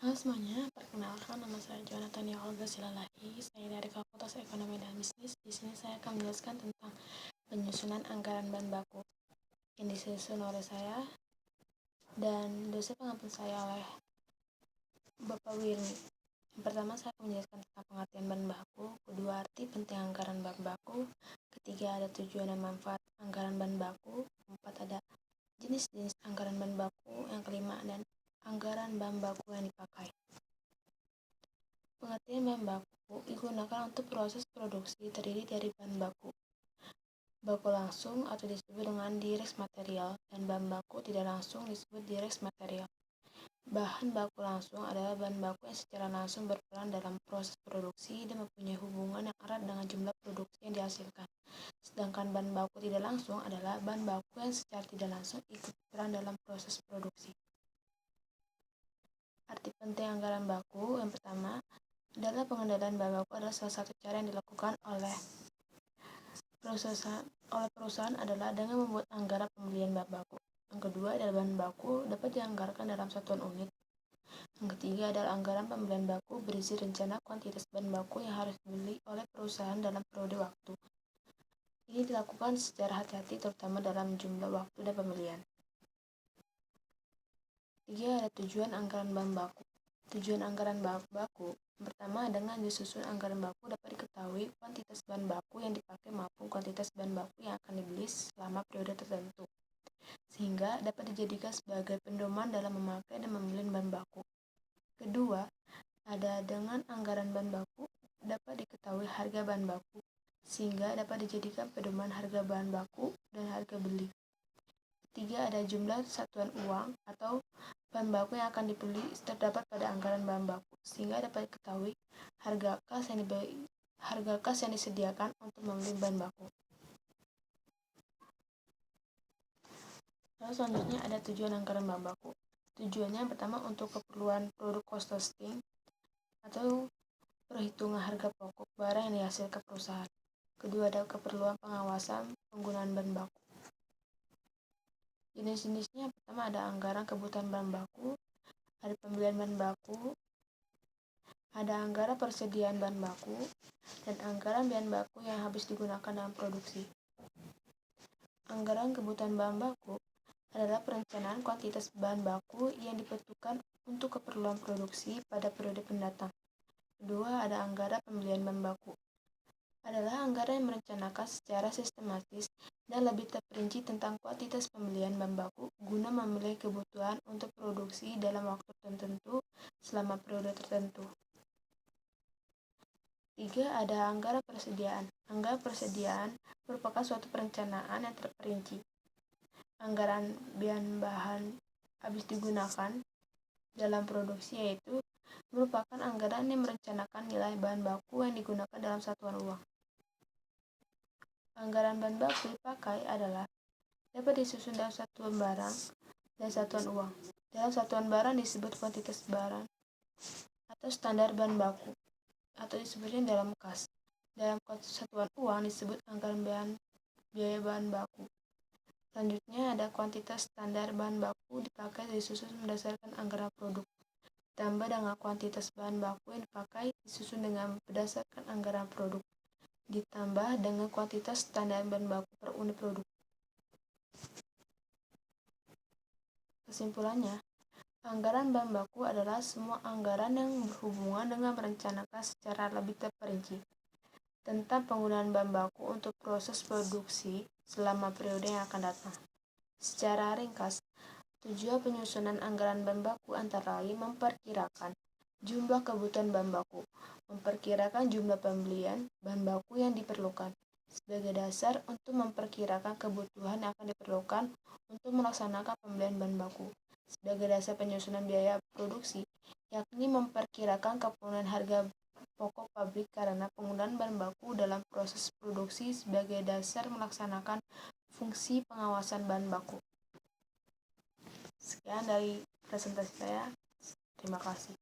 Halo semuanya, perkenalkan nama saya Jonathan Olga Silalahi. Saya dari Fakultas Ekonomi dan Bisnis. Di sini saya akan menjelaskan tentang penyusunan anggaran bahan baku yang disusun oleh saya dan dosen pengampu saya oleh Bapak Wirmi. Yang pertama saya akan menjelaskan tentang pengertian bahan baku, kedua arti penting anggaran bahan baku, ketiga ada tujuan dan manfaat anggaran bahan baku, keempat ada jenis-jenis anggaran bahan baku, yang kelima dan anggaran bahan baku yang dipakai. Pengertian bahan baku digunakan untuk proses produksi terdiri dari bahan baku langsung atau disebut dengan direct material dan bahan baku tidak langsung disebut direct material. Bahan baku langsung adalah bahan baku yang secara langsung berperan dalam proses produksi dan mempunyai hubungan yang erat dengan jumlah produksi yang dihasilkan. Sedangkan bahan baku tidak langsung adalah bahan baku yang secara tidak langsung ikut berperan dalam proses produksi. Arti penting anggaran baku yang pertama adalah pengendalian bahan baku adalah salah satu cara yang dilakukan oleh perusahaan adalah dengan membuat anggaran pembelian bahan baku. Yang kedua adalah bahan baku dapat dianggarkan dalam satuan unit. Yang ketiga adalah anggaran pembelian baku berisi rencana kuantitas bahan baku yang harus dibeli oleh perusahaan dalam periode waktu. Ini dilakukan secara hati-hati terutama dalam jumlah waktu dan pembelian. Tiga ada tujuan anggaran bahan baku. Tujuan anggaran bahan baku pertama, dengan disusun anggaran baku dapat diketahui kuantitas bahan baku yang dipakai maupun kuantitas bahan baku yang akan dibeli selama periode tertentu, sehingga dapat dijadikan sebagai pedoman dalam memakai dan membeli bahan baku. Kedua, ada dengan anggaran bahan baku dapat diketahui harga bahan baku, sehingga dapat dijadikan pedoman harga bahan baku dan harga beli. Ketiga, ada jumlah satuan uang atau bahan baku yang akan dibeli terdapat pada anggaran bahan baku, sehingga dapat diketahui harga kas yang disediakan untuk membeli bahan baku. Lalu selanjutnya ada tujuan anggaran bahan baku. Tujuannya yang pertama untuk keperluan produk cost costing atau perhitungan harga pokok barang yang dihasilkan perusahaan. Kedua ada keperluan pengawasan penggunaan bahan baku. Jenis-jenisnya pertama ada anggaran kebutuhan bahan baku, ada pembelian bahan baku, ada anggaran persediaan bahan baku, dan anggaran bahan baku yang habis digunakan dalam produksi. Anggaran kebutuhan bahan baku adalah perencanaan kuantitas bahan baku yang dibutuhkan untuk keperluan produksi pada periode mendatang. Kedua ada anggaran pembelian bahan baku. Adalah anggaran yang merencanakan secara sistematis dan lebih terperinci tentang kuantitas pembelian bahan baku guna memenuhi kebutuhan untuk produksi dalam waktu tertentu selama periode tertentu. Tiga ada anggaran persediaan. Anggaran persediaan merupakan suatu perencanaan yang terperinci. Anggaran bahan habis digunakan dalam produksi yaitu merupakan anggaran yang merencanakan nilai bahan baku yang digunakan dalam satuan uang. Anggaran bahan baku dipakai adalah dapat disusun dalam satuan barang dan satuan uang. Dalam satuan barang disebut kuantitas barang atau standar bahan baku atau disebutnya dalam kas. Dalam satuan uang disebut anggaran biaya bahan baku. Selanjutnya ada kuantitas standar bahan baku dipakai disusun berdasarkan anggaran produk. Ditambah dengan kuantitas bahan baku yang dipakai disusun dengan berdasarkan anggaran produk. Ditambah dengan kuantitas standar bahan baku per unit produk. Kesimpulannya, anggaran bahan baku adalah semua anggaran yang berhubungan dengan merencanakan secara lebih terperinci tentang penggunaan bahan baku untuk proses produksi selama periode yang akan datang. Secara ringkas, tujuan penyusunan anggaran bahan baku antara lain memperkirakan jumlah kebutuhan bahan baku, memperkirakan jumlah pembelian bahan baku yang diperlukan sebagai dasar untuk memperkirakan kebutuhan yang akan diperlukan untuk melaksanakan pembelian bahan baku, sebagai dasar penyusunan biaya produksi, yakni memperkirakan kepenuhan harga pokok pabrik karena penggunaan bahan baku dalam proses produksi sebagai dasar melaksanakan fungsi pengawasan bahan baku. Sekian dari presentasi saya. Terima kasih.